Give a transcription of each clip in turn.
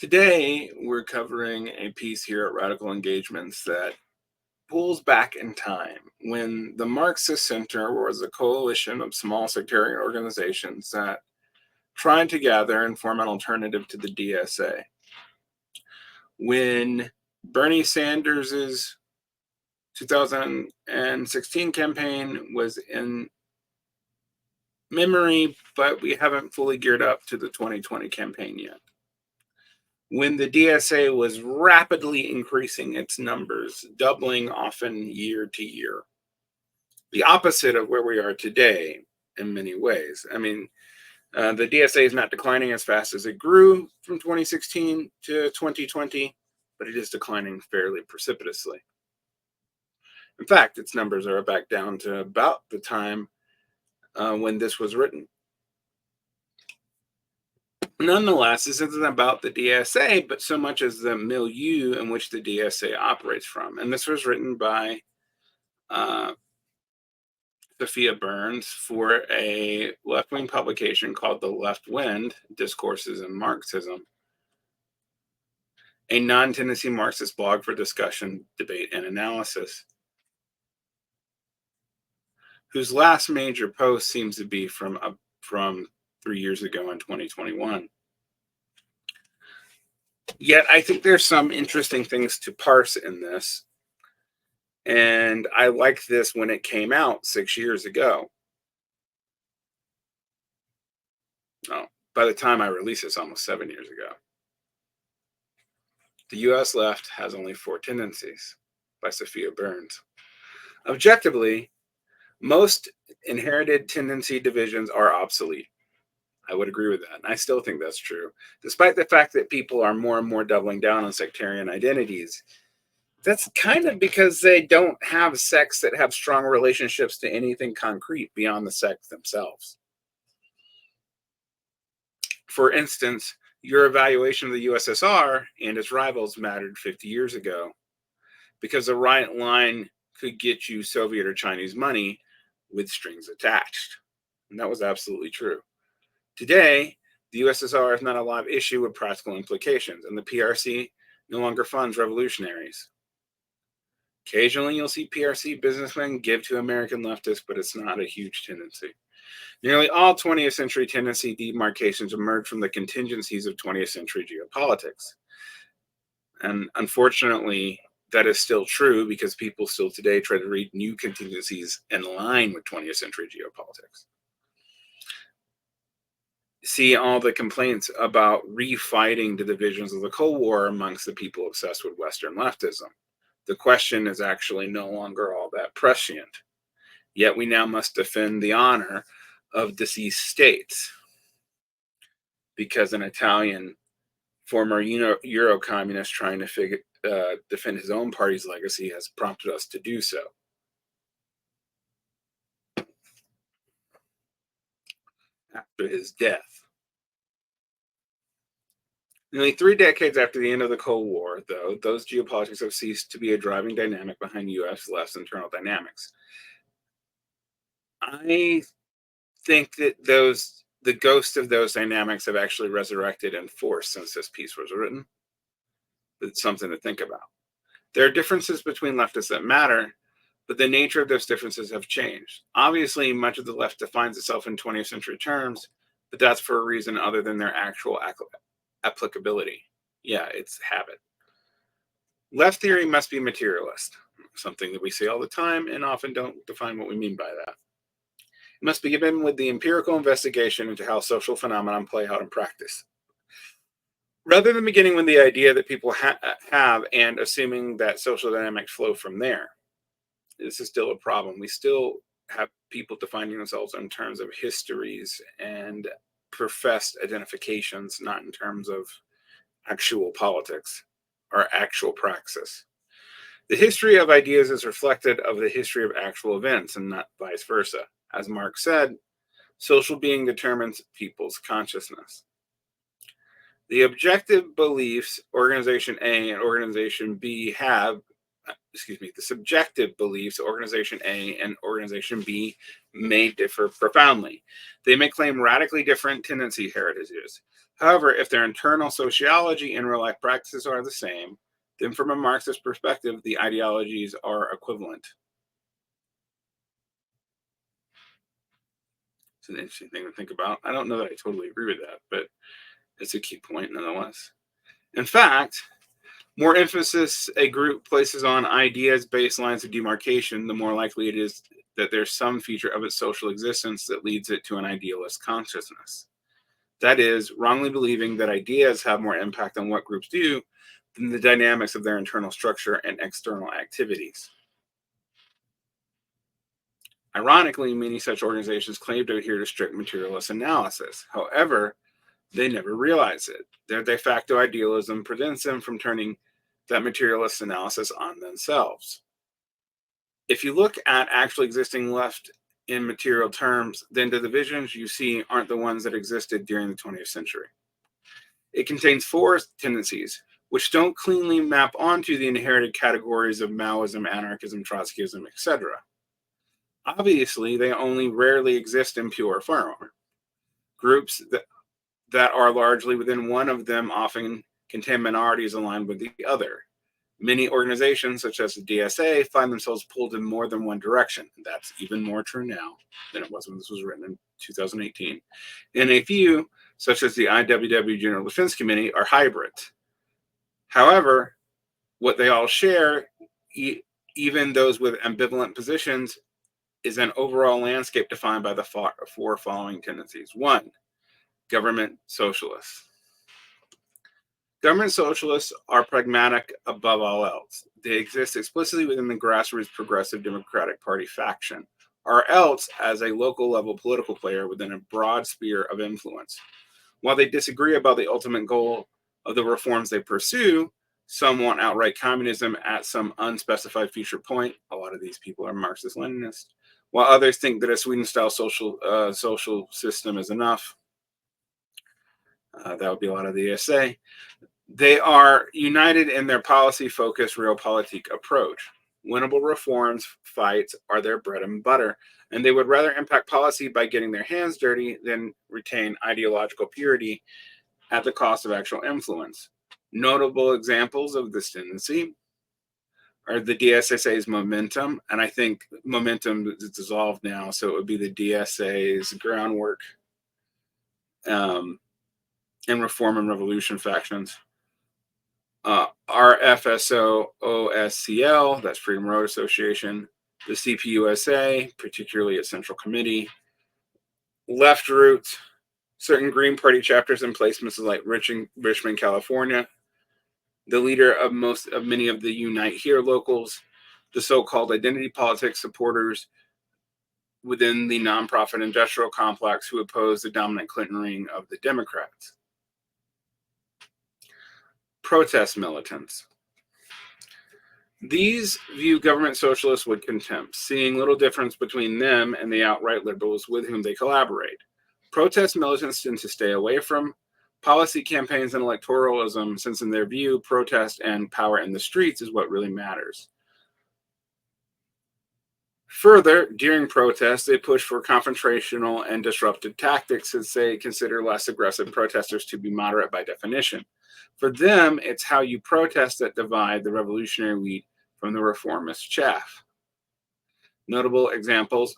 Today, we're covering a piece here at Radical Engagements that pulls back in time when the Marxist Center was a coalition of small sectarian organizations that tried to gather and form an alternative to the DSA. When Bernie Sanders's 2016 campaign was in memory, but we haven't fully geared up to the 2020 campaign yet. When the DSA was rapidly increasing its numbers, doubling often year to year. The opposite of where we are today in many ways. I mean, the DSA is not declining as fast as it grew from 2016 to 2020, but it is declining fairly precipitously. In fact, its numbers are back down to about the time when this was written. Nonetheless, this isn't about the DSA, but so much as the milieu in which the DSA operates from. And this was written by Sophia Burns for a left-wing publication called The Left Wind, Discourses in Marxism, a non-tendency Marxist blog for discussion, debate, and analysis, whose last major post seems to be from 3 years ago in 2021. Yet I think there's some interesting things to parse in this. And I liked this when it came out 6 years ago. Oh, by the time I released this, almost 7 years ago. The U.S. Left Has Only 4 Tendencies by Sophia Burns. Objectively, most inherited tendency divisions are obsolete. I would agree with that. And I still think that's true. Despite the fact that people are more and more doubling down on sectarian identities, that's kind of because they don't have sects that have strong relationships to anything concrete beyond the sects themselves. For instance, your evaluation of the USSR and its rivals mattered 50 years ago because the right line could get you Soviet or Chinese money with strings attached. And that was absolutely true. Today, the USSR has not a live issue with practical implications, and the PRC no longer funds revolutionaries. Occasionally, you'll see PRC businessmen give to American leftists, but it's not a huge tendency. Nearly all 20th century tendency demarcations emerge from the contingencies of 20th century geopolitics. And unfortunately, that is still true because people still today try to read new contingencies in line with 20th century geopolitics. See all the complaints about refighting the divisions of the Cold War amongst the people obsessed with Western leftism. The question is actually no longer all that prescient. Yet we now must defend the honor of deceased states because an Italian former Euro communist trying to defend his own party's legacy has prompted us to do so. After his death. Nearly 3 decades after the end of the Cold War, though, those geopolitics have ceased to be a driving dynamic behind U.S. left's internal dynamics. I think that the ghosts of those dynamics have actually resurrected in force since this piece was written. It's something to think about. There are differences between leftists that matter, but the nature of those differences have changed. Obviously, much of the left defines itself in 20th century terms, but that's for a reason other than their actual applicability. Yeah, it's habit. Left theory must be materialist, something that we say all the time and often don't define what we mean by that. It must be given with the empirical investigation into how social phenomena play out in practice, rather than beginning with the idea that people have and assuming that social dynamics flow from there. This is still a problem. We still have people defining themselves in terms of histories and professed identifications, not in terms of actual politics or actual praxis. The history of ideas is reflected of the history of actual events and not vice versa. As Marx said, social being determines people's consciousness. The objective beliefs Organization A and Organization B have, the subjective beliefs Organization A and Organization B may differ profoundly. They may claim radically different tendency heritages. However, if their internal sociology and real life practices are the same, then from a Marxist perspective, the ideologies are equivalent. It's an interesting thing to think about. I don't know that I totally agree with that, but it's a key point nonetheless. In fact, more emphasis a group places on ideas based lines of demarcation, the more likely it is that there's some feature of its social existence that leads it to an idealist consciousness. That is, wrongly believing that ideas have more impact on what groups do than the dynamics of their internal structure and external activities. Ironically, many such organizations claim to adhere to strict materialist analysis. However, they never realize it. Their de facto idealism prevents them from turning that materialist analysis on themselves. If you look at actually existing left in material terms, then the divisions you see aren't the ones that existed during the 20th century. It contains four tendencies, which don't cleanly map onto the inherited categories of Maoism, anarchism, Trotskyism, etc. Obviously, they only rarely exist in pure form. Groups that are largely within one of them often contain minorities aligned with the other. Many organizations, such as the DSA, find themselves pulled in more than one direction. That's even more true now than it was when this was written in 2018. And a few, such as the IWW General Defense Committee, are hybrid. However, what they all share, even those with ambivalent positions, is an overall landscape defined by the four following tendencies. 1, government socialists. Government socialists are pragmatic above all else. They exist explicitly within the grassroots Progressive Democratic Party faction, or else as a local level political player within a broad sphere of influence. While they disagree about the ultimate goal of the reforms they pursue, some want outright communism at some unspecified future point. A lot of these people are Marxist-Leninists, while others think that a Sweden-style social system is enough. That would be a lot of the ESA. They are united in their policy-focused realpolitik approach. Winnable reforms fights are their bread and butter, and they would rather impact policy by getting their hands dirty than retain ideological purity at the cost of actual influence. Notable examples of this tendency are the DSSA's Momentum, and I think Momentum is dissolved now, so it would be the DSA's Groundwork and Reform and Revolution factions. RFSO OSCL, that's Freedom Road Association, the CPUSA, particularly its Central Committee, Left Roots, certain Green Party chapters in places like Richmond, California, the leader of many of the Unite Here locals, the so-called identity politics supporters within the nonprofit industrial complex who oppose the dominant Clinton ring of the Democrats. Protest militants. These view government socialists with contempt, seeing little difference between them and the outright liberals with whom they collaborate. Protest militants tend to stay away from policy campaigns and electoralism, since in their view, protest and power in the streets is what really matters. Further, during protests, they push for confrontational and disruptive tactics, since they consider less aggressive protesters to be moderate by definition. For them, it's how you protest that divide the revolutionary wheat from the reformist chaff. Notable examples: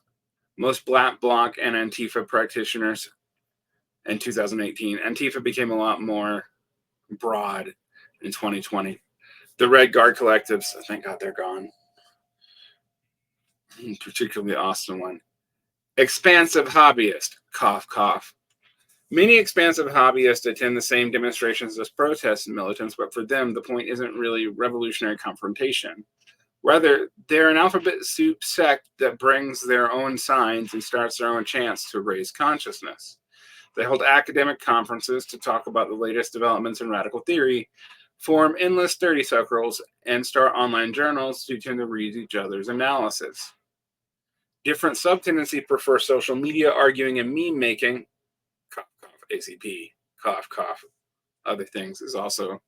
most Black Bloc and Antifa practitioners in 2018. Antifa became a lot more broad in 2020. The Red Guard collectives, thank God they're gone. Particularly the Austin one. Expansive hobbyist, cough, cough. Many expansive hobbyists attend the same demonstrations as protest militants, but for them, the point isn't really revolutionary confrontation. Rather, they're an alphabet soup sect that brings their own signs and starts their own chants to raise consciousness. They hold academic conferences to talk about the latest developments in radical theory, form endless study circles, and start online journals to tend to read each other's analysis. Different subtendencies prefer social media arguing and meme making. Cough, cough, ACP, cough, cough. Other things is also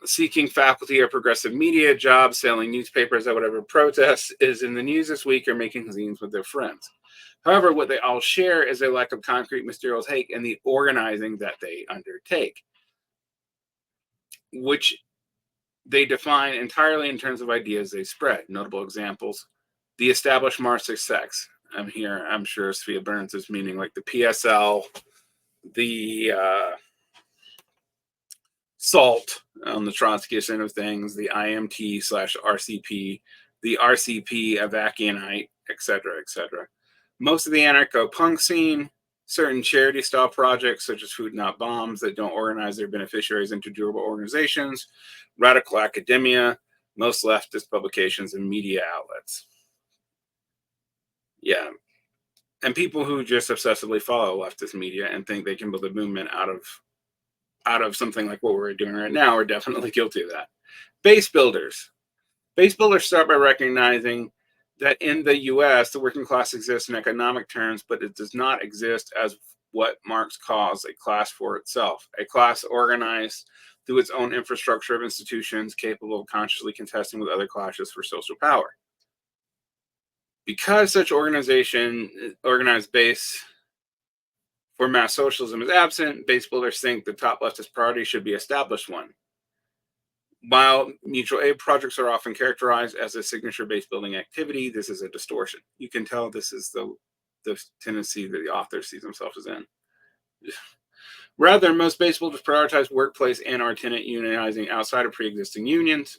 seeking faculty or progressive media jobs, selling newspapers at whatever protest is in the news this week, or making zines with their friends. However, what they all share is a lack of concrete material take and the organizing that they undertake, which they define entirely in terms of ideas they spread. Notable examples: the established Marxist sects. I'm sure Sophia Burns is meaning like the PSL, the SALT on the Trotskyist end of things, the IMT slash RCP, the RCP Avakianite, etc., etc. Most of the anarcho-punk scene, certain charity-style projects such as Food Not Bombs that don't organize their beneficiaries into durable organizations, radical academia, most leftist publications and media outlets. Yeah. And people who just obsessively follow leftist media and think they can build a movement out of something like what we're doing right now are definitely guilty of that. Base builders. Base builders start by recognizing that in the US, the working class exists in economic terms, but it does not exist as what Marx calls a class for itself, a class organized through its own infrastructure of institutions capable of consciously contesting with other classes for social power. Because such organized base for mass socialism is absent, base builders think the top leftist priority should be established one. While mutual aid projects are often characterized as a signature base building activity, this is a distortion. You can tell this is the tendency that the author sees himself as in. Rather, most base builders prioritize workplace and or tenant unionizing outside of pre-existing unions.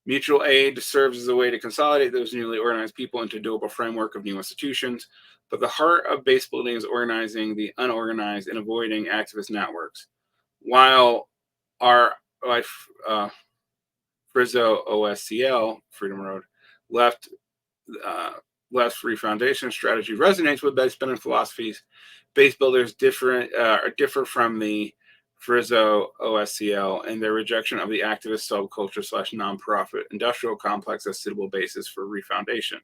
Mutual aid serves as a way to consolidate those newly organized people into a doable framework of new institutions, but the heart of base building is organizing the unorganized and avoiding activist networks. While our Frizzo OSCL, Freedom Road, left free foundation strategy resonates with base building philosophies. Base builders differ from the Frizzo OSCL and their rejection of the activist subculture / nonprofit industrial complex as suitable basis for refoundation.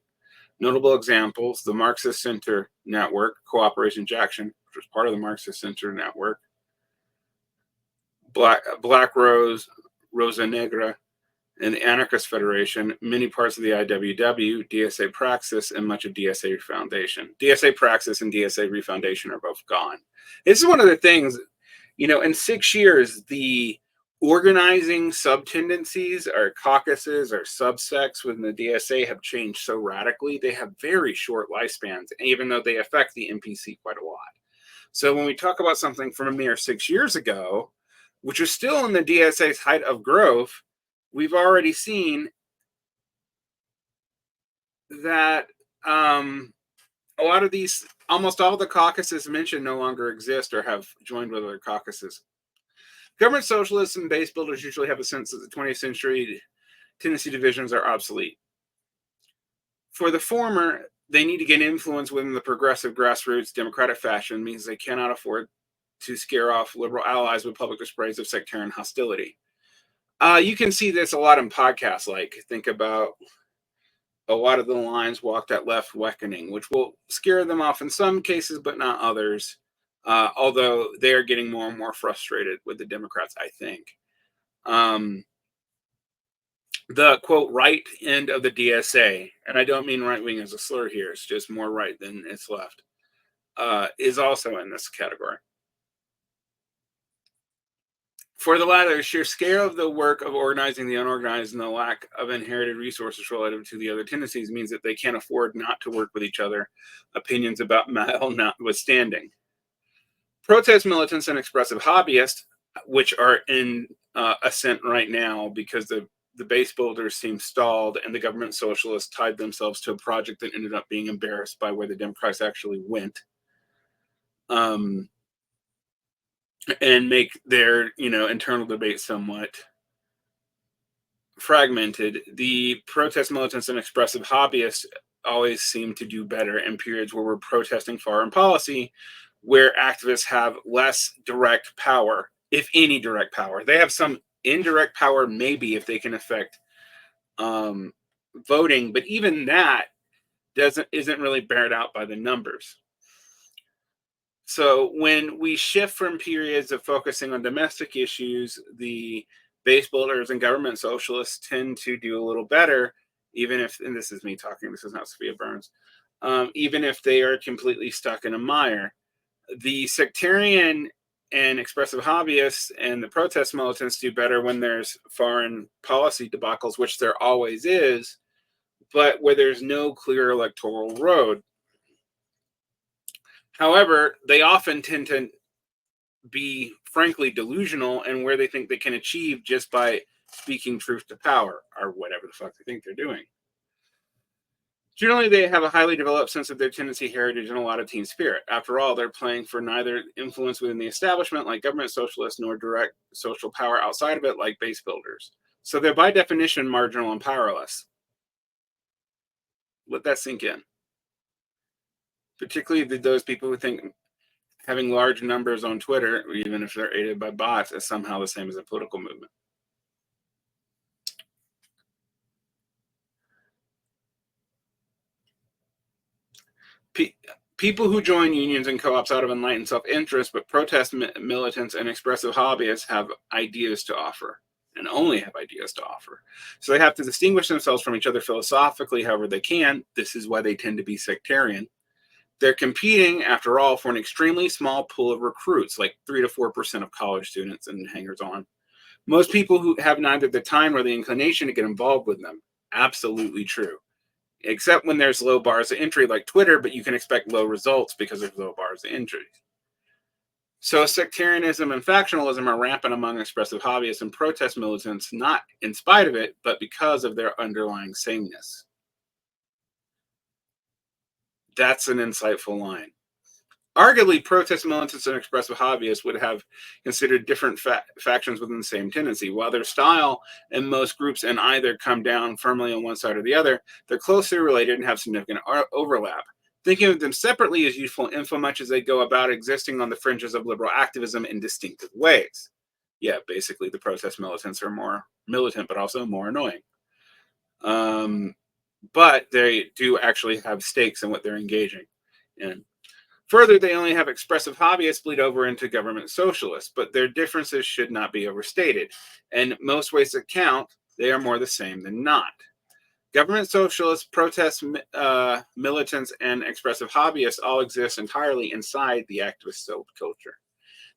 Notable examples: the Marxist Center network, Cooperation Jackson, which was part of the Marxist Center network, Black Rose, Rosa Negra, and the Anarchist Federation, many parts of the IWW, DSA Praxis, and much of DSA Foundation. DSA Praxis and DSA Refoundation are both gone. This is one of the things, in 6 years, the organizing sub-tendencies or caucuses or subsects within the DSA have changed so radically. They have very short lifespans, even though they affect the MPC quite a lot. So when we talk about something from a mere 6 years ago, which is still in the DSA's height of growth, we've already seen that a lot of these, almost all the caucuses mentioned no longer exist or have joined with other caucuses. Government socialists and base builders usually have a sense that the 20th century tendency divisions are obsolete. For the former, they need to gain influence within the progressive grassroots democratic fashion means they cannot afford to scare off liberal allies with public displays of sectarian hostility. You can see this a lot in podcasts, like think about a lot of the lines walked at left reckoning, which will scare them off in some cases, but not others. Although they are getting more and more frustrated with the Democrats, I think. The quote right end of the DSA, and I don't mean right wing as a slur here, it's just more right than it's left, is also in this category. For the latter, sheer scale of the work of organizing the unorganized and the lack of inherited resources relative to the other tendencies means that they can't afford not to work with each other, opinions about Mao notwithstanding. Protest militants and expressive hobbyists, which are in ascent right now because the base builders seem stalled and the government socialists tied themselves to a project that ended up being embarrassed by where the Democrats actually went. And make their internal debate somewhat fragmented. The protest militants and expressive hobbyists always seem to do better in periods where we're protesting foreign policy, where activists have less direct power, if any direct power. They have some indirect power, maybe, if they can affect voting, but even that isn't really bared out by the numbers. So when we shift from periods of focusing on domestic issues, the base builders and government socialists tend to do a little better, even if, and this is me talking, this is not Sophia Burns, even if they are completely stuck in a mire. The sectarian and expressive hobbyists and the protest militants do better when there's foreign policy debacles, which there always is, but where there's no clear electoral road. However, they often tend to be frankly delusional and where they think they can achieve just by speaking truth to power or whatever the fuck they think they're doing. Generally, they have a highly developed sense of their tendency, heritage, and a lot of team spirit. After all, they're playing for neither influence within the establishment, like government socialists, nor direct social power outside of it, like base builders. So they're by definition marginal and powerless. Let that sink in. Particularly those people who think having large numbers on Twitter, even if they're aided by bots, is somehow the same as a political movement. People who join unions and co-ops out of enlightened self-interest, but protest militants and expressive hobbyists have ideas to offer, and only have ideas to offer. So they have to distinguish themselves from each other philosophically however they can. This is why they tend to be sectarian. They're competing, after all, for an extremely small pool of recruits, like 3 to 4% of college students and hangers-on. Most people who have neither the time or the inclination to get involved with them. Absolutely true. Except when there's low bars of entry like Twitter, but you can expect low results because there's low bars of entry. So sectarianism and factionalism are rampant among expressive hobbyists and protest militants, not in spite of it, but because of their underlying sameness. That's an insightful line. Arguably, protest militants and expressive hobbyists would have considered different factions within the same tendency. While their style and most groups in either come down firmly on one side or the other, they're closely related and have significant overlap. Thinking of them separately is useful in so much as they go about existing on the fringes of liberal activism in distinctive ways. Yeah, basically, the protest militants are more militant, but also more annoying. But they do actually have stakes in what they're engaging in. Further, they only have expressive hobbyists bleed over into government socialists, but their differences should not be overstated. And most ways that count, they are more the same than not. Government socialists, protest militants, and expressive hobbyists all exist entirely inside the activist subculture.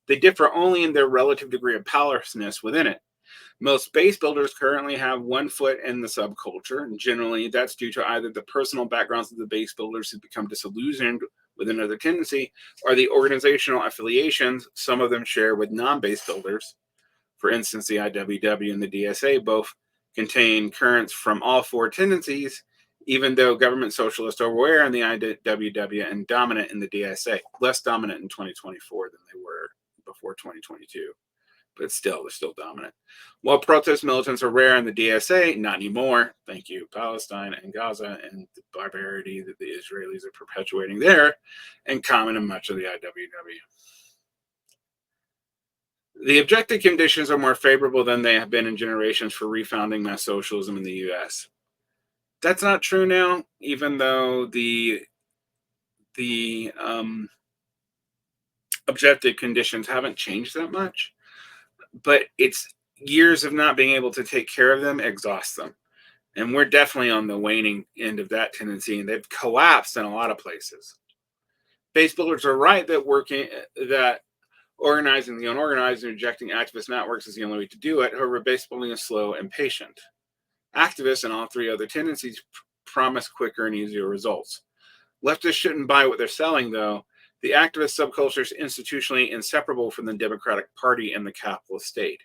They differ only in their relative degree of powerlessness within it. Most base builders currently have one foot in the subculture, and generally that's due to either the personal backgrounds of the base builders who become disillusioned with another tendency, or the organizational affiliations some of them share with non-base builders. For instance, the IWW and the DSA both contain currents from all four tendencies, even though government socialists are rare in the IWW and dominant in the DSA, less dominant in 2024 than they were before 2022. But still, they're still dominant. While protest militants are rare in the DSA, not anymore. Thank you, Palestine and Gaza and the barbarity that the Israelis are perpetuating there, and common in much of the IWW. The objective conditions are more favorable than they have been in generations for refounding mass socialism in the US. That's not true now, even though the objective conditions haven't changed that much. But it's years of not being able to take care of them exhaust them. And we're definitely on the waning end of that tendency, and they've collapsed in a lot of places. Base builders are right that organizing the unorganized and rejecting activist networks is the only way to do it. However, base building is slow and patient. Activists and all three other tendencies promise quicker and easier results. Leftists shouldn't buy what they're selling, though. The activist subculture is institutionally inseparable from the Democratic Party and the capitalist state.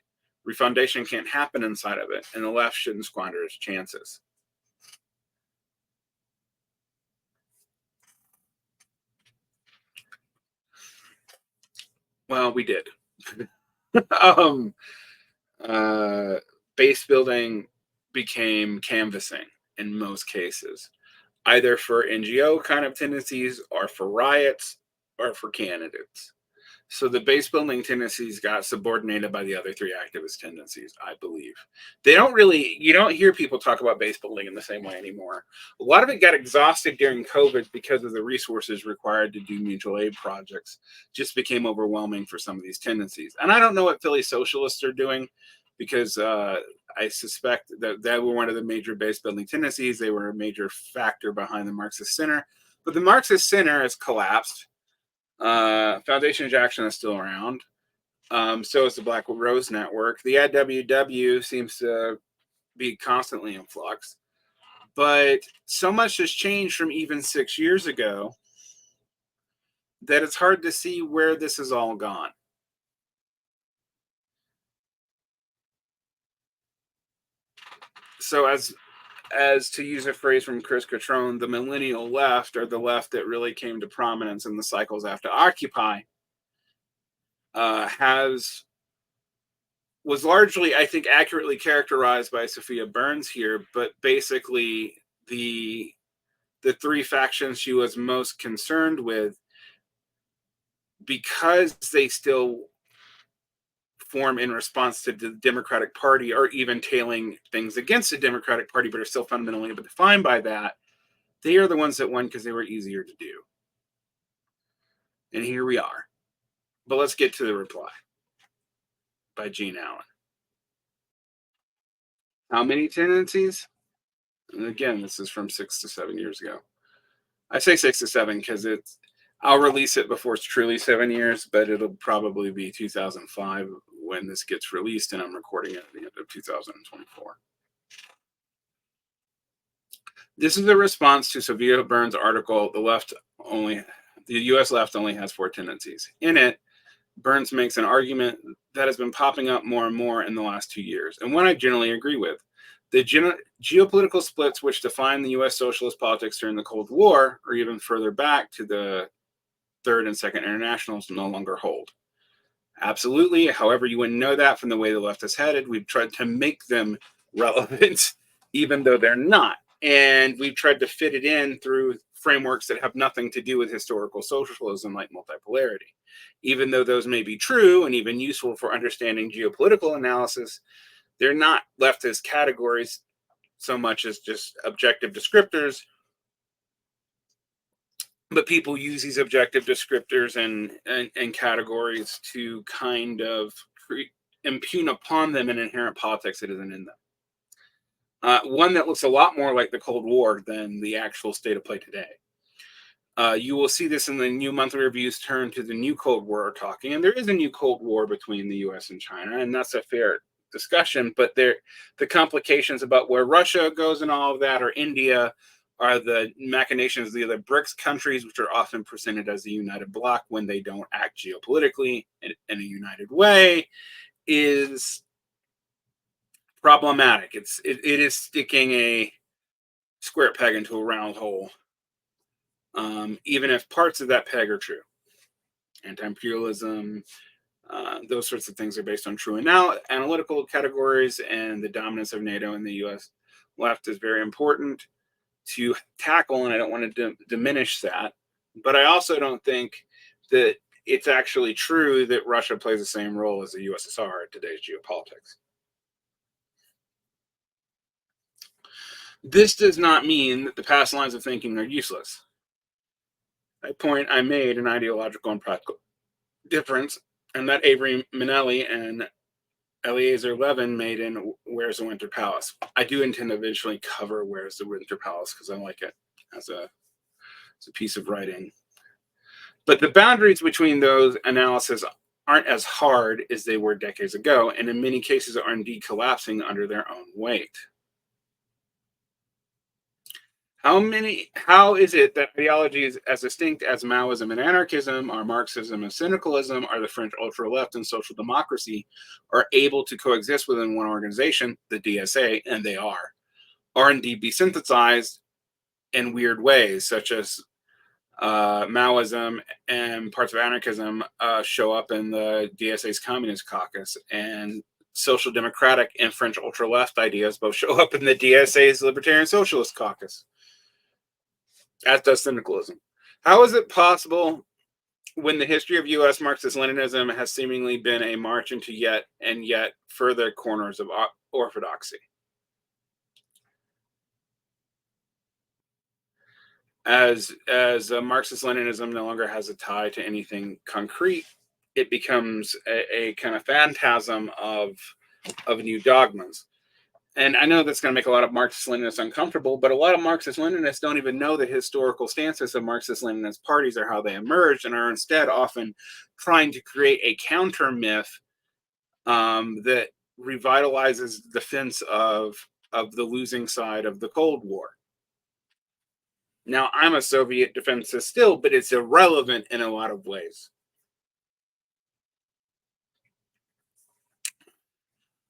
Refoundation can't happen inside of it, and the left shouldn't squander its chances. Well, we did. Base building became canvassing in most cases, either for NGO kind of tendencies or for riots or for candidates. So the base building tendencies got subordinated by the other three activist tendencies, I believe. You don't hear people talk about base building in the same way anymore. A lot of it got exhausted during COVID because of the resources required to do mutual aid projects. Just became overwhelming for some of these tendencies. And I don't know what Philly socialists are doing, because I suspect that they were one of the major base building tendencies. They were a major factor behind the Marxist Center. But the Marxist Center has collapsed. Foundation of Action is still around. So is the Black Rose Network. The IWW seems to be constantly in flux. But so much has changed from even 6 years ago that it's hard to see where this has all gone. So as to use a phrase from Chris Catrone, the millennial left, or the left that really came to prominence in the cycles after Occupy, was largely, I think, accurately characterized by Sophia Burns here, but basically the three factions she was most concerned with, because they still form in response to the Democratic Party, or even tailing things against the Democratic Party, but are still fundamentally defined by that, they are the ones that won because they were easier to do. And here we are. But let's get to the reply by Gene Allen. How many tendencies? And again, this is from 6 to 7 years ago. I say 6 to 7 because I'll release it before it's truly 7 years, but it'll probably be 2005 when this gets released, and I'm recording it at the end of 2024. This is a response to Sophia Burns' article, the U.S. left only has 4 tendencies. In it, Burns makes an argument that has been popping up more and more in the last 2 years, and one I generally agree with. The geopolitical splits which defined the U.S. socialist politics during the Cold War, or even further back to the Third and Second Internationals, no longer hold. Absolutely. However, you wouldn't know that from the way the left is headed. We've tried to make them relevant, even though they're not. And we've tried to fit it in through frameworks that have nothing to do with historical socialism, like multipolarity. Even though those may be true and even useful for understanding geopolitical analysis, they're not left as categories so much as just objective descriptors. But people use these objective descriptors and categories to kind of impugn upon them an inherent politics that isn't in them. One that looks a lot more like the Cold War than the actual state of play today. You will see this in the new monthly reviews turn to the new Cold War talking, and there is a new Cold War between the US and China, and that's a fair discussion, but the complications about where Russia goes and all of that, or India, are the machinations of the other BRICS countries, which are often presented as a united bloc when they don't act geopolitically in a united way, is problematic. It is sticking a square peg into a round hole, even if parts of that peg are true. Anti-imperialism, those sorts of things are based on true analytical categories, and the dominance of NATO in the US left is very important to tackle, and I don't want to diminish that. But I also don't think that it's actually true that Russia plays the same role as the USSR in today's geopolitics. This does not mean that the past lines of thinking are useless. A point I made an ideological and practical difference, and that Avery Minnelli and Eliezer Levin made in Where's the Winter Palace. I do intend to eventually cover Where's the Winter Palace because I like it as a piece of writing. But the boundaries between those analyses aren't as hard as they were decades ago, and in many cases are indeed collapsing under their own weight. How is it that ideologies as distinct as Maoism and anarchism, or Marxism and syndicalism, or the French ultra-left and social democracy are able to coexist within one organization, the DSA, and they are indeed be synthesized in weird ways, such as Maoism and parts of anarchism show up in the DSA's Communist Caucus, and social democratic and French ultra-left ideas both show up in the DSA's Libertarian Socialist Caucus, as does syndicalism. How is it possible, when the history of U.S. Marxist-Leninism has seemingly been a march into yet further corners of orthodoxy? As Marxist-Leninism no longer has a tie to anything concrete, it becomes a kind of phantasm of new dogmas. And I know that's going to make a lot of Marxist-Leninists uncomfortable, but a lot of Marxist-Leninists don't even know the historical stances of Marxist-Leninist parties or how they emerged, and are instead often trying to create a counter myth that revitalizes the defense of the losing side of the Cold War. Now, I'm a Soviet defensist still, but it's irrelevant in a lot of ways.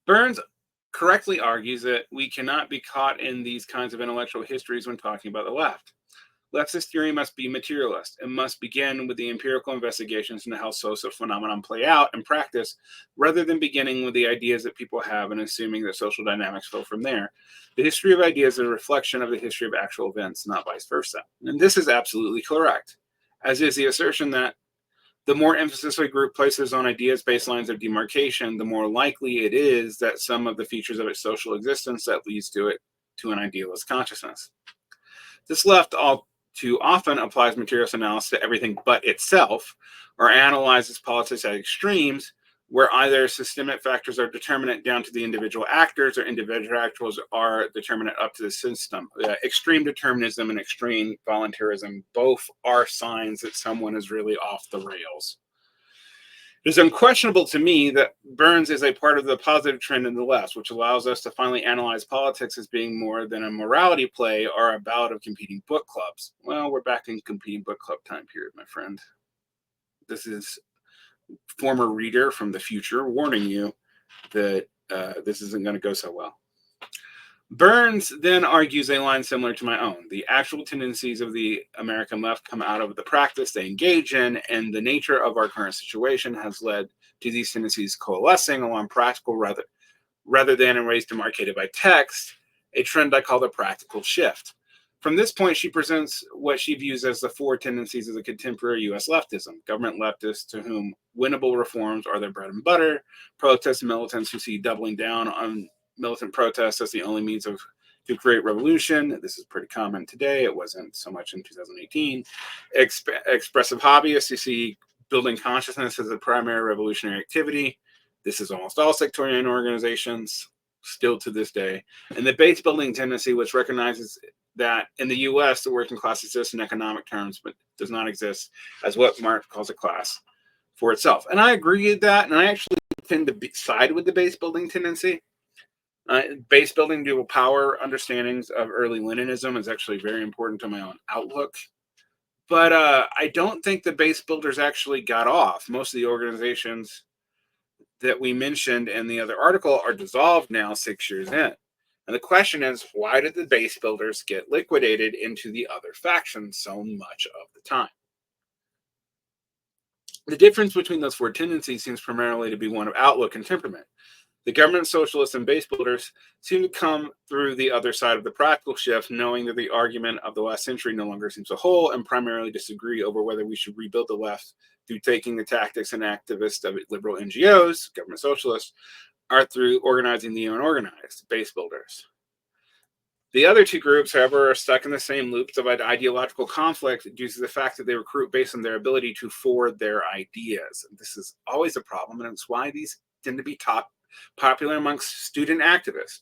Burns correctly argues that we cannot be caught in these kinds of intellectual histories when talking about the left. Leftist theory must be materialist and must begin with the empirical investigations into how social phenomena play out in practice, rather than beginning with the ideas that people have and assuming that social dynamics flow from there. The history of ideas is a reflection of the history of actual events, not vice versa. And this is absolutely correct, as is the assertion that the more emphasis a group places on ideas-based lines of demarcation, the more likely it is that some of the features of its social existence that leads to it to an idealist consciousness. This left all too often applies materialist analysis to everything but itself, or analyzes politics at extremes, where either systemic factors are determinate down to the individual actors, or individual actors are determinate up to the system. Extreme determinism and extreme voluntarism both are signs that someone is really off the rails. It is unquestionable to me that Burns is a part of the positive trend in the left, which allows us to finally analyze politics as being more than a morality play or a bout of competing book clubs. Well, we're back in competing book club time period, my friend. This is former reader from the future warning you that this isn't going to go so well. Burns then argues a line similar to my own. The actual tendencies of the American left come out of the practice they engage in, and the nature of our current situation has led to these tendencies coalescing along practical rather than in ways demarcated by text, a trend I call the practical shift. From this point, she presents what she views as the four tendencies of the contemporary U.S. leftism: government leftists to whom winnable reforms are their bread and butter, protest militants who see doubling down on militant protests as the only means to create revolution. This is pretty common today. It wasn't so much in 2018. Expressive hobbyists who see building consciousness as a primary revolutionary activity. This is almost all sectarian organizations, still to this day. And the base building tendency, which recognizes that in the U.S., the working class exists in economic terms, but does not exist as what Marx calls a class for itself. And I agree with that, and I actually tend to side with the base building tendency. Base building dual power understandings of early Leninism is actually very important to my own outlook. But I don't think the base builders actually got off. Most of the organizations that we mentioned in the other article are dissolved now 6 years in. And the question is, why did the base builders get liquidated into the other factions so much of the time? The difference between those four tendencies seems primarily to be one of outlook and temperament. The government socialists and base builders seem to come through the other side of the practical shift, knowing that the argument of the last century no longer seems to hold, and primarily disagree over whether we should rebuild the left through taking the tactics and activists of liberal NGOs, government socialists, or through organizing the unorganized, base builders. The other two groups, however, are stuck in the same loops of ideological conflict due to the fact that they recruit based on their ability to forward their ideas. And this is always a problem, and it's why these tend to be popular amongst student activists.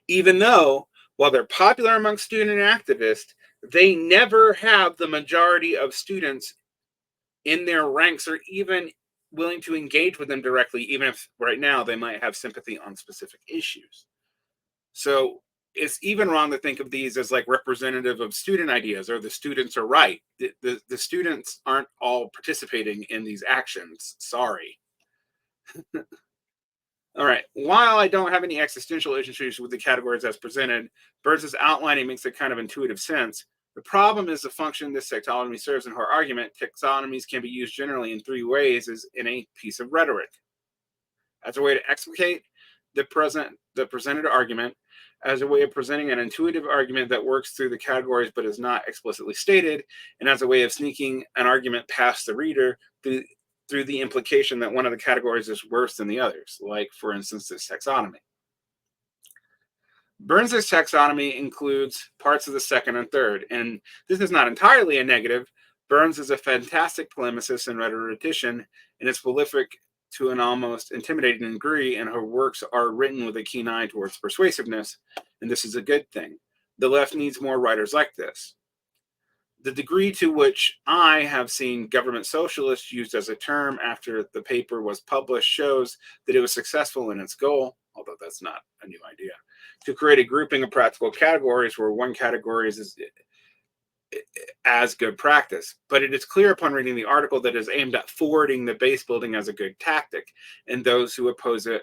Even though, while they're popular amongst student activists, they never have the majority of students in their ranks or even willing to engage with them directly, even if right now they might have sympathy on specific issues. So it's even wrong to think of these as like representative of student ideas, or the students are right. The students aren't all participating in these actions. Sorry. All right. While I don't have any existential issues with the categories as presented, Burns' outlining makes a kind of intuitive sense. The problem is the function this taxonomy serves in her argument. Taxonomies can be used generally in three ways as in a piece of rhetoric: as a way to explicate the presented argument, as a way of presenting an intuitive argument that works through the categories but is not explicitly stated, and as a way of sneaking an argument past the reader through the implication that one of the categories is worse than the others, like, for instance, this taxonomy. Burns's taxonomy includes parts of the second and third, and this is not entirely a negative. Burns is a fantastic polemicist and rhetorician, and is prolific to an almost intimidating degree, and her works are written with a keen eye towards persuasiveness, and this is a good thing. The left needs more writers like this. The degree to which I have seen government socialist used as a term after the paper was published shows that it was successful in its goal, although that's not a new idea, to create a grouping of practical categories where one category is as good practice. But it is clear upon reading the article that it is aimed at forwarding the base building as a good tactic, and those who oppose it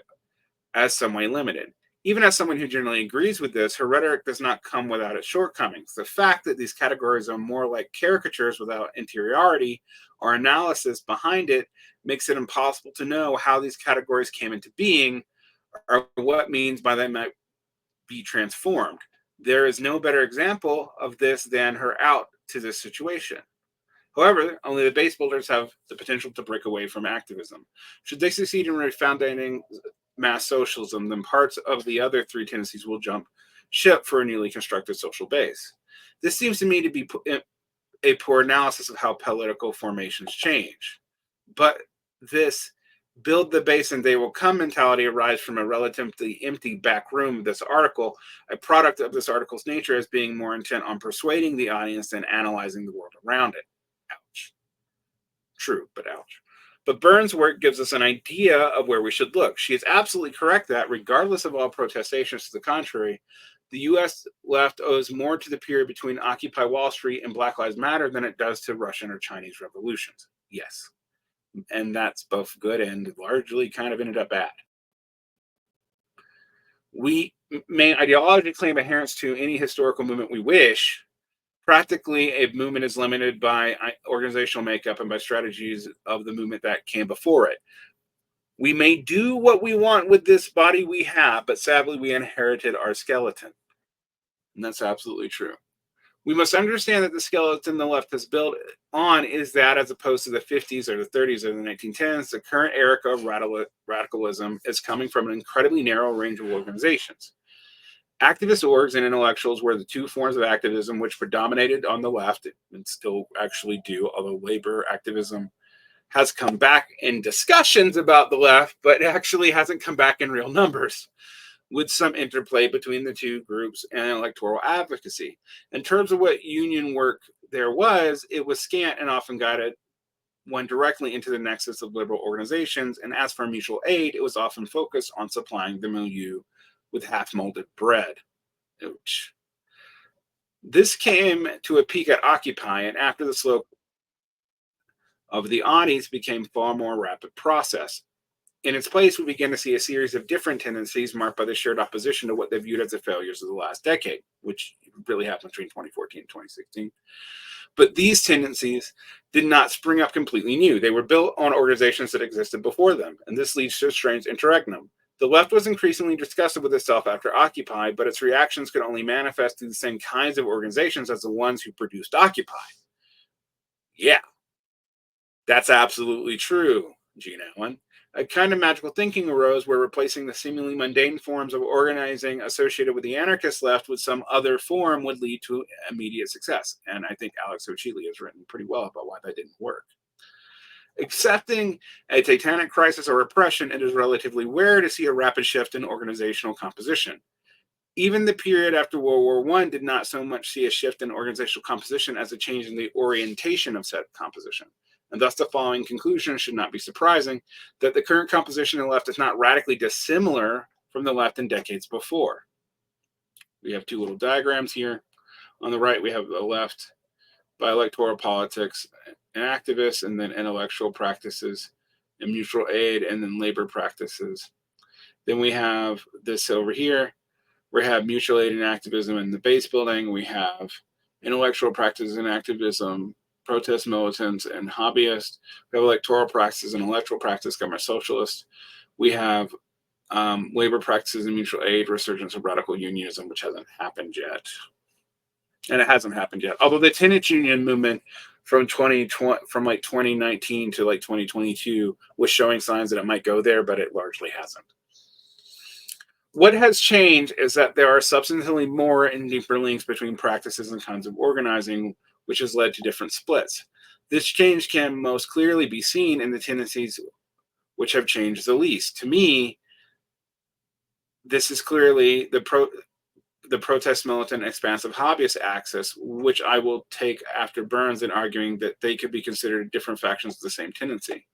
as some way limited. Even as someone who generally agrees with this, her rhetoric does not come without its shortcomings. The fact that these categories are more like caricatures without interiority or analysis behind it makes it impossible to know how these categories came into being or what means by them might be transformed. There is no better example of this than her out to this situation. However, only the base builders have the potential to break away from activism. Should they succeed in refounding mass socialism, then parts of the other three tendencies will jump ship for a newly constructed social base. This seems to me to be a poor analysis of how political formations change. But this build the base and they will come mentality arrives from a relatively empty back room of this article, a product of this article's nature as being more intent on persuading the audience than analyzing the world around it. Ouch. True, but ouch. But Burns' work gives us an idea of where we should look. She is absolutely correct that, regardless of all protestations to the contrary, the U.S. left owes more to the period between Occupy Wall Street and Black Lives Matter than it does to Russian or Chinese revolutions. Yes. And that's both good and largely kind of ended up bad. We may ideologically claim adherence to any historical movement we wish. Practically, a movement is limited by organizational makeup and by strategies of the movement that came before it. We may do what we want with this body we have, but sadly, we inherited our skeleton. And that's absolutely true. We must understand that the skeleton the left has built on is that, as opposed to the 50s or the 30s or the 1910s, the current era of radicalism is coming from an incredibly narrow range of organizations. Activist orgs and intellectuals were the two forms of activism which predominated on the left and still actually do, although labor activism has come back in discussions about the left, but it actually hasn't come back in real numbers, with some interplay between the two groups and electoral advocacy. In terms of what union work there was, it was scant and often guided one directly into the nexus of liberal organizations, and as for mutual aid, it was often focused on supplying the milieu with half-molded bread. Ouch. This came to a peak at Occupy, and after the slope of the oddies became far more rapid process. In its place, we begin to see a series of different tendencies marked by the shared opposition to what they viewed as the failures of the last decade, which really happened between 2014 and 2016. But these tendencies did not spring up completely new. They were built on organizations that existed before them, and this leads to a strange interregnum. The left was increasingly disgusted with itself after Occupy, but its reactions could only manifest through the same kinds of organizations as the ones who produced Occupy. Yeah, that's absolutely true, Gene Allen. A kind of magical thinking arose where replacing the seemingly mundane forms of organizing associated with the anarchist left with some other form would lead to immediate success. And I think Alex Ochili has written pretty well about why that didn't work. Accepting a titanic crisis or repression, it is relatively rare to see a rapid shift in organizational composition. Even the period after World War I did not so much see a shift in organizational composition as a change in the orientation of said composition. And thus the following conclusion should not be surprising, that the current composition of the left is not radically dissimilar from the left in decades before. We have two little diagrams here. On the right, we have the left by electoral politics and activists, and then intellectual practices and mutual aid, and then labor practices. Then we have this over here. We have mutual aid and activism in the base building. We have intellectual practices and activism, protest militants and hobbyists. We have electoral practices and electoral practice, government socialists. We have labor practices and mutual aid, resurgence of radical unionism, which hasn't happened yet. And it hasn't happened yet. Although the tenants union movement from 2019 to like 2022 was showing signs that it might go there, but it largely hasn't. What has changed is that there are substantially more and deeper links between practices and kinds of organizing, which has led to different splits. This change can most clearly be seen in the tendencies which have changed the least. To me, this is clearly the protest militant expansive hobbyist axis, which I will take after Burns in arguing that they could be considered different factions of the same tendency.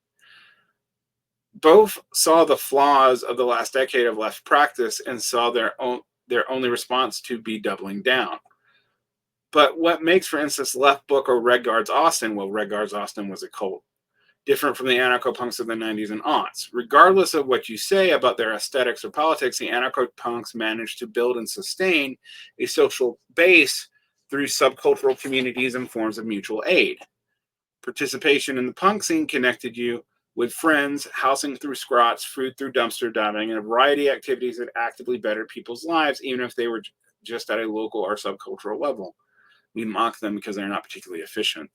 Both saw the flaws of the last decade of left practice and saw their only response to be doubling down. But what makes, for instance, Left Book or Red Guards Austin, well, Red Guards Austin was a cult, different from the anarcho-punks of the 90s and aughts? Regardless of what you say about their aesthetics or politics, the anarcho-punks managed to build and sustain a social base through subcultural communities and forms of mutual aid. Participation in the punk scene connected you with friends, housing through scrots, food through dumpster diving, and a variety of activities that actively bettered people's lives, even if they were just at a local or subcultural level. We mock them because they're not particularly efficient.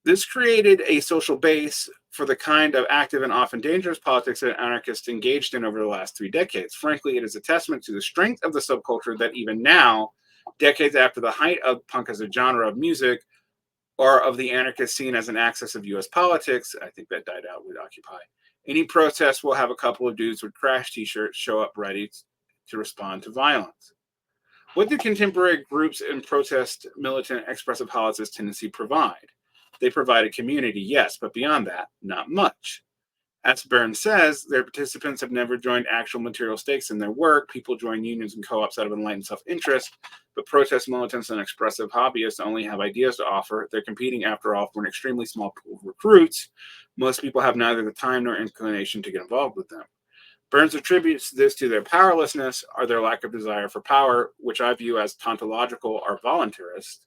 This created a social base for the kind of active and often dangerous politics that anarchists engaged in over the last 3 decades. Frankly, it is a testament to the strength of the subculture that even now, decades after the height of punk as a genre of music, or of the anarchist scene as an axis of U.S. politics, I think that died out with Occupy, any protest will have a couple of dudes with crash t-shirts show up ready to respond to violence. What do contemporary groups and protest militant expressive politics tendency provide? They provide a community, yes, but beyond that, not much. As Burns says, their participants have never joined actual material stakes in their work. People join unions and co-ops out of enlightened self-interest, but protest militants and expressive hobbyists only have ideas to offer. They're competing, after all, for an extremely small pool of recruits. Most people have neither the time nor inclination to get involved with them. Burns attributes this to their powerlessness or their lack of desire for power, which I view as tautological or voluntarist.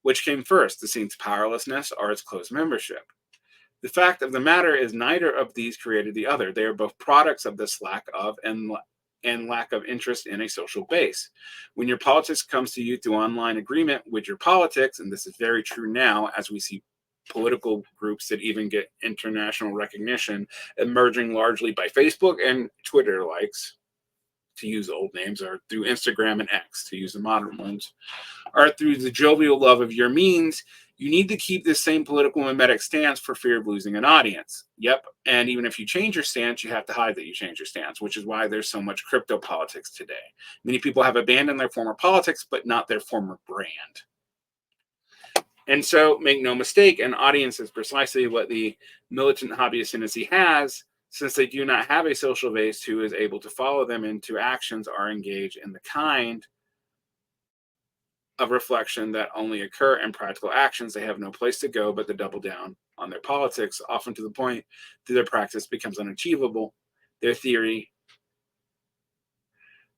Which came first, the scene's powerlessness or its closed membership? The fact of the matter is neither of these created the other. They are both products of this lack of and lack of interest in a social base. When your politics comes to you through online agreement with your politics, and this is very true now as we see political groups that even get international recognition emerging largely by Facebook and Twitter likes, to use old names, or through Instagram and X, to use the modern ones, or through the jovial love of your means, you need to keep this same political mimetic stance for fear of losing an audience. Yep, and even if you change your stance, you have to hide that you change your stance, which is why there's so much crypto politics today. Many people have abandoned their former politics, but not their former brand. And so, make no mistake, an audience is precisely what the militant hobbyist tendency has, since they do not have a social base who is able to follow them into actions or engage in the kind of reflection that only occur in practical actions. They have no place to go but to double down on their politics, often to the point that their practice becomes unachievable, their theory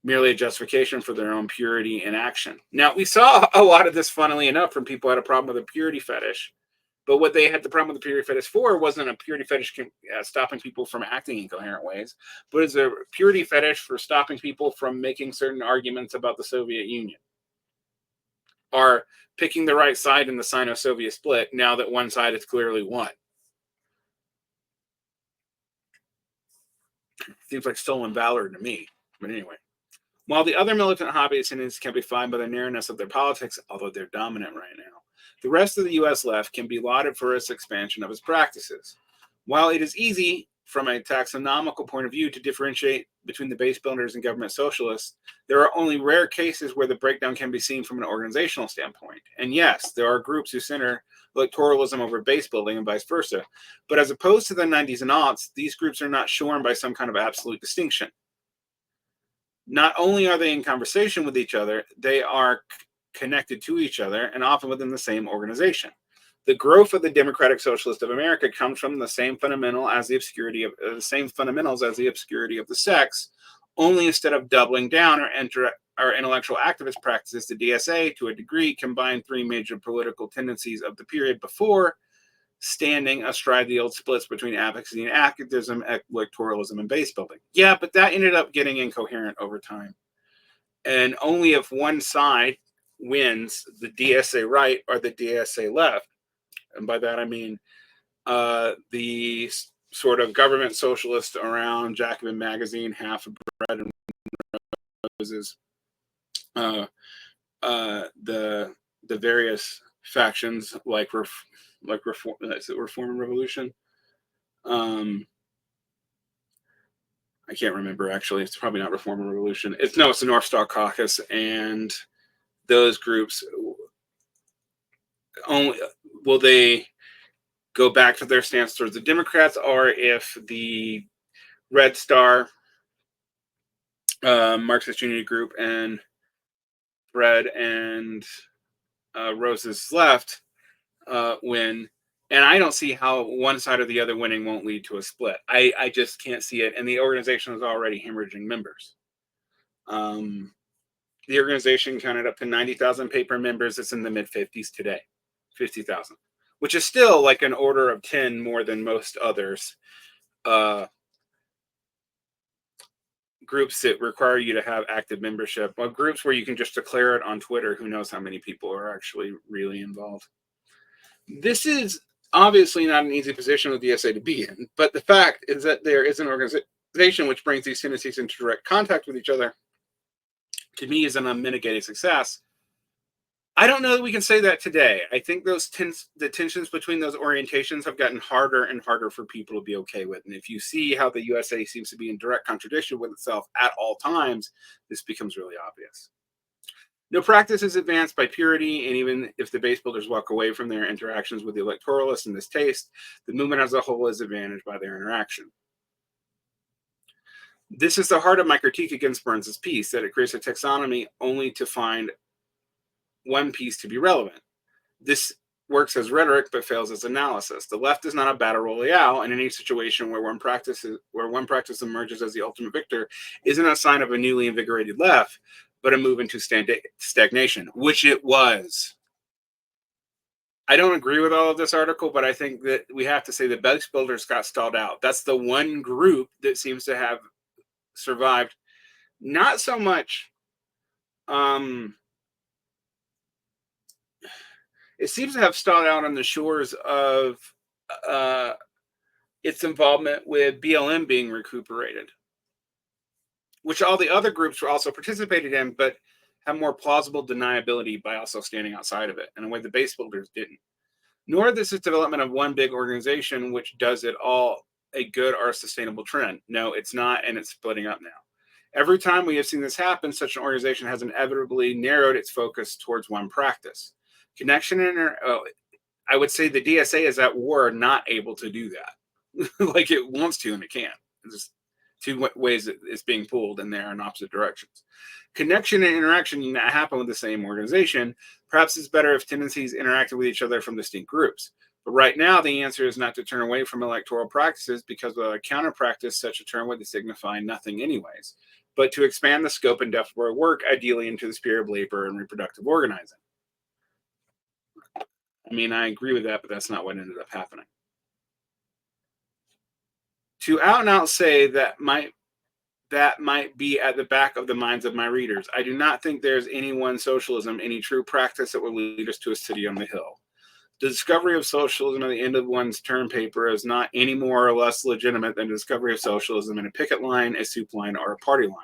merely a justification for their own purity in action. Now, we saw a lot of this, funnily enough, from people who had a problem with a purity fetish. But what they had the problem with the purity fetish for wasn't a purity fetish stopping people from acting in coherent ways, but it's a purity fetish for stopping people from making certain arguments about the Soviet Union, or picking the right side in the Sino-Soviet split now that one side is clearly won. Seems like stolen valor to me. But anyway. While the other militant hobbyists can be defined by the narrowness of their politics, although they're dominant right now, the rest of the U.S. left can be lauded for its expansion of its practices. While it is easy, from a taxonomical point of view, to differentiate between the base builders and government socialists, there are only rare cases where the breakdown can be seen from an organizational standpoint. And yes, there are groups who center electoralism over base building and vice versa. But as opposed to the 90s and aughts, these groups are not shorn by some kind of absolute distinction. Not only are they in conversation with each other, they are connected to each other and often within the same organization. The growth of the Democratic Socialist of America comes from the same fundamentals as the obscurity of the sects, only instead of doubling down or intellectual activist practices, the DSA, to a degree, combined 3 major political tendencies of the period before, standing astride the old splits between advocacy and activism, electoralism, and base building. Yeah, but that ended up getting incoherent over time. And only if one side wins, the DSA right or the DSA left, and by that I mean the sort of government socialist around Jacobin magazine, half of bread and roses, the various factions like Reform and Revolution, Um, I can't remember actually. It's probably not Reform and Revolution. It's the North Star Caucus, and those groups only will they go back to their stance towards the Democrats, or if the Red Star Marxist Unity Group and Bread and Roses left win. And I don't see how one side or the other winning won't lead to a split. I just can't see it. And the organization is already hemorrhaging members. The organization counted up to 90,000 paper members. It's in the mid 50s today, 50,000, which is still like an order of 10 more than most others. Groups that require you to have active membership, or groups where you can just declare it on Twitter. Who knows how many people are actually really involved. This is obviously not an easy position with the DSA to be in, but the fact is that there is an organization which brings these tendencies into direct contact with each other, to me, is an unmitigated success. I don't know that we can say that today. I think the tensions between those orientations have gotten harder and harder for people to be okay with. And if you see how the USA seems to be in direct contradiction with itself at all times, this becomes really obvious. No practice is advanced by purity, and even if the base builders walk away from their interactions with the electoralists in this taste, the movement as a whole is advantaged by their interaction. This is the heart of my critique against Burns's piece, that it creates a taxonomy only to find one piece to be relevant. This works as rhetoric but fails as analysis. The left is not a battle royale, and any situation where one practice emerges as the ultimate victor isn't a sign of a newly invigorated left, but a move into stagnation, which it was. I don't agree with all of this article, but I think that we have to say the base builders got stalled out. That's the one group that seems to have survived. Not so much. It seems to have stalled out on the shores of its involvement with BLM being recuperated, which all the other groups were also participated in, but have more plausible deniability by also standing outside of it in a way the base builders didn't. Nor this is development of one big organization which does it all a good or a sustainable trend. No, it's not, and it's splitting up now. Every time we have seen this happen, such an organization has inevitably narrowed its focus towards one practice. Connection I would say the DSA is at war, not able to do that. Like it wants to and it can't. There's two ways that it's being pulled, and they're in opposite directions. Connection and interaction need not happen with the same organization. Perhaps it's better if tendencies interacted with each other from distinct groups. But right now, the answer is not to turn away from electoral practices, because without a counter practice, such a term would signify nothing anyways, but to expand the scope and depth of our work, ideally into the sphere of labor and reproductive organizing. I mean, I agree with that, but that's not what ended up happening. To out and out say that might be at the back of the minds of my readers. I do not think there's any one socialism, any true practice that will lead us to a city on the hill. The discovery of socialism at the end of one's term paper is not any more or less legitimate than the discovery of socialism in a picket line, a soup line, or a party line.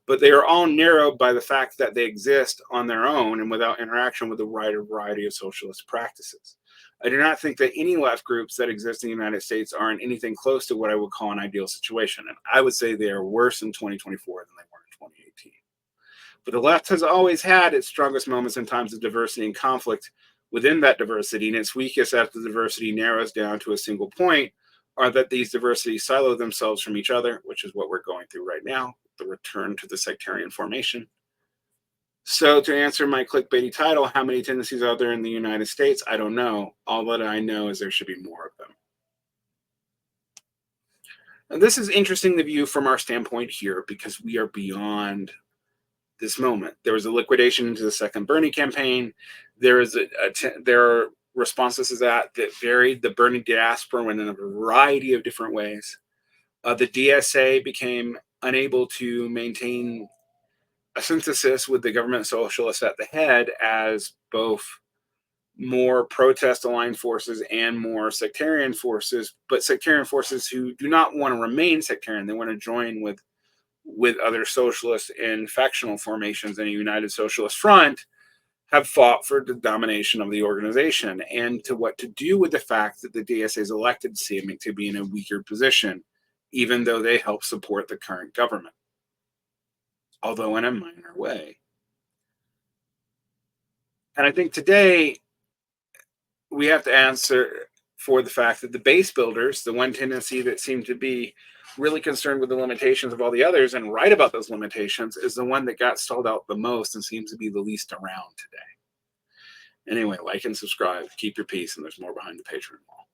But they are all narrowed by the fact that they exist on their own and without interaction with the wider variety of socialist practices. I do not think that any left groups that exist in the United States are in anything close to what I would call an ideal situation. And I would say they are worse in 2024 than they were in 2018. But the left has always had its strongest moments in times of diversity and conflict within that diversity, and its weakest after the diversity narrows down to a single point, are that these diversities silo themselves from each other, which is what we're going through right now, the return to the sectarian formation. So to answer my clickbaity title, how many tendencies are there in the United States? I don't know. All that I know is there should be more of them. And this is interesting to view from our standpoint here, because we are beyond this moment. There was a liquidation into the second Bernie campaign. There are responses to that varied. The Bernie diaspora went in a variety of different ways. The DSA became unable to maintain a synthesis with the government socialists at the head, as both more protest-aligned forces and more sectarian forces, but sectarian forces who do not want to remain sectarian. They want to join with other socialists in factional formations in a united socialist front, have fought for the domination of the organization and to what to do with the fact that the DSA's elected seeming to be in a weaker position, even though they help support the current government, although in a minor way. And I think today we have to answer for the fact that the base builders, the one tendency that seemed to be really concerned with the limitations of all the others and write about those limitations, is the one that got stalled out the most and seems to be the least around today. Anyway, like and subscribe, keep your peace, and there's more behind the Patreon wall.